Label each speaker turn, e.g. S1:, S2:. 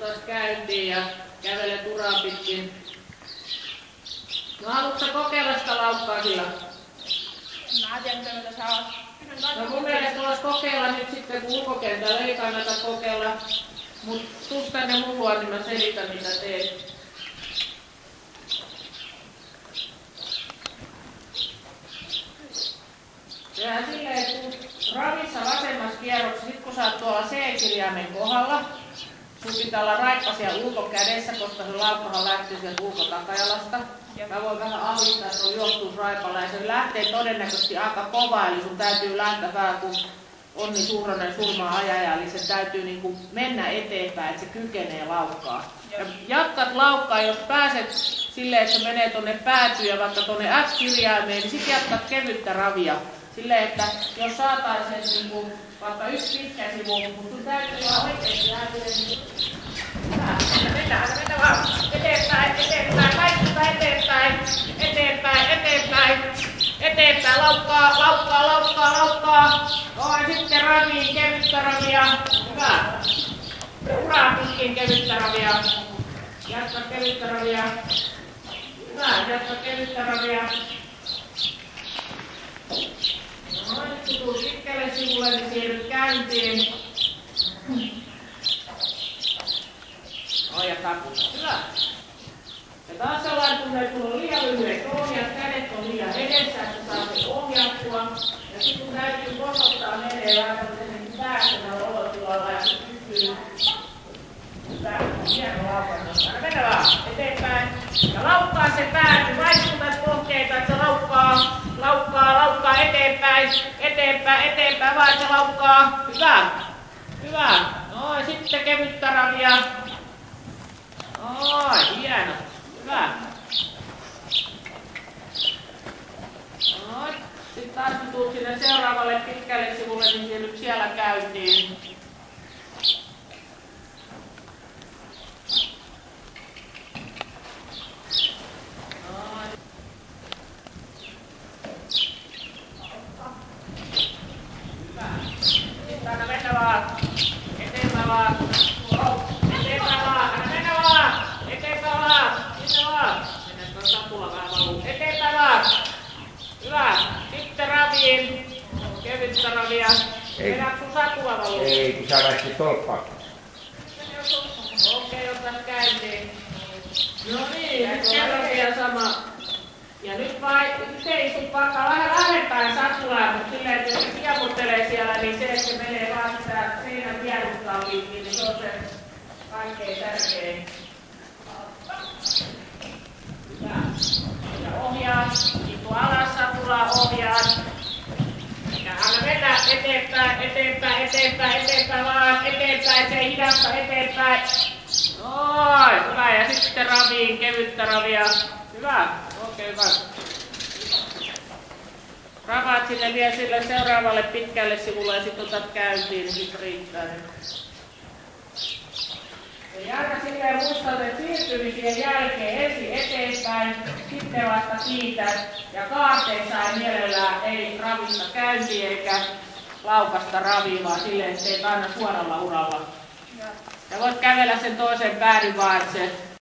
S1: taas käyntiin ja kävelet uraa pitkin. No haluatko kokeilla sitä laukkaa sillä?
S2: Mä tiedän, mitä sä oot.
S1: No mun mielestä voisi kokeilla nyt sitten, kun ulkokentällä ei kannata kokeilla. Mut tuu tänne mulla, niin mä selitän mitä teet. Tehdään silleen, että kun ravissa vasemmassa kierroksessa, sit kun sä oot tuolla C-kirjaimen kohdalla, sun pitää olla raippa siellä ulkokädessä, koska se laukkahan lähtee sieltä ulkotakajalasta. Mä voin vähän ahdistaa, että on johtuus raipalla ja se lähtee todennäköisesti aika kovaa, eli sun täytyy lähteä vähän kun Onni Suuronen surmaa ajaja, eli se täytyy niin kuin mennä eteenpäin, että se kykenee laukkaa. Ja jatkat laukkaa, jos pääset silleen, että se menee tonne päätyyn ja vaikka tonne F-kirjaimeen, niin sit jatkat kevyttä ravia. Silleen, että jos saataisiin niin kuin, vaikka yksi pitkä sivu, mutta sun täytyy olla oikeesti lähteä. Mennään vaan. Eteenpäin, eteenpäin, kaikista eteenpäin, eteenpäin, eteenpäin, eteenpäin, laukkaa, laukkaa, laukkaa, laukkaa. Noin, sitten raviin, kevyttä ravia. Hyvä. Uraa pitkin kevyttä ravia. Jatka kevyttä ravia. Hyvä, jatka kevyttä ravia. Noin, kun tulet pitkälle sivulle, niin siirryt käyntiin. Ja takut. Hyvä. Ja taas sellainen tunne, että sulla on liian lyhyet ohjat, kädet on liian edessä, että saa sen ohjattua. Ja sitten kun täytyy kosottaa menee vähän tämmöisen päästönä olotilalla ja se pystyy. Hyvä. Hieno laukannus. Aina mennä vaan eteenpäin. Ja laukkaa se pääty. Vaikutat kohteita, että se laukkaa, laukkaa, laukkaa eteenpäin, eteenpäin, eteenpäin, vaan se laukkaa. Hyvä. Hyvä. Noin, sitten kevyttä ravia. Oi, hieno. Hyvä. Noin. Sitten taas kun tulet sinne seuraavalle pitkälle sivulle, niin siirryt siellä käyntiin. Noin. Hyvä. Sitten aina mennä vaan. Eteenpäin vaan. Eteenpäin vaan. Aina mennä vaan. Eteenpäin vaan. Sinne vaan. Mennään tuon sapula vähän valuu. Eteenpäin vaan. Hyvä. Sitten raviin. Kevyttä ravia. Mennäänkö sun sapula valuu?
S3: Ei, kun sä lähti tolppaan.
S1: Okei, otas käyntiin. No niin, nyt kerran sama. Ja nyt ei sun pakkaa vähän lähempään sapulaa, mutta silleen, että jos se kiemuttelee siellä, niin se, että se menee vaan sitä seinän vierustaan pitkin, niin se on se kaikkein tärkein. Hyvä. Ja ohjaat, tipu alas sapulaa, ohjaat. Ja anna mennä eteenpäin, eteenpäin, eteenpäin, eteenpäin vaan, eteenpäin, se ei hidasta eteenpäin. Noin, hyvä. Ja sitten raviin, kevyttä ravia. Hyvä, oikein hyvä. Ravaat sinne vielä sille seuraavalle pitkälle sivulle ja sitten otat käyntiin, niin sitten riittää. Ja aina silleen muistat, että siirtymisien jälkeen ensin eteenpäin, sitten vasta kiität. Ja kaarteissa ei mielellään ei ravista käyntiin eikä laukasta ravia, vaan silleen, että teet aina suoralla uralla. Ja voit kävellä sen toisen päädyn vaan, että se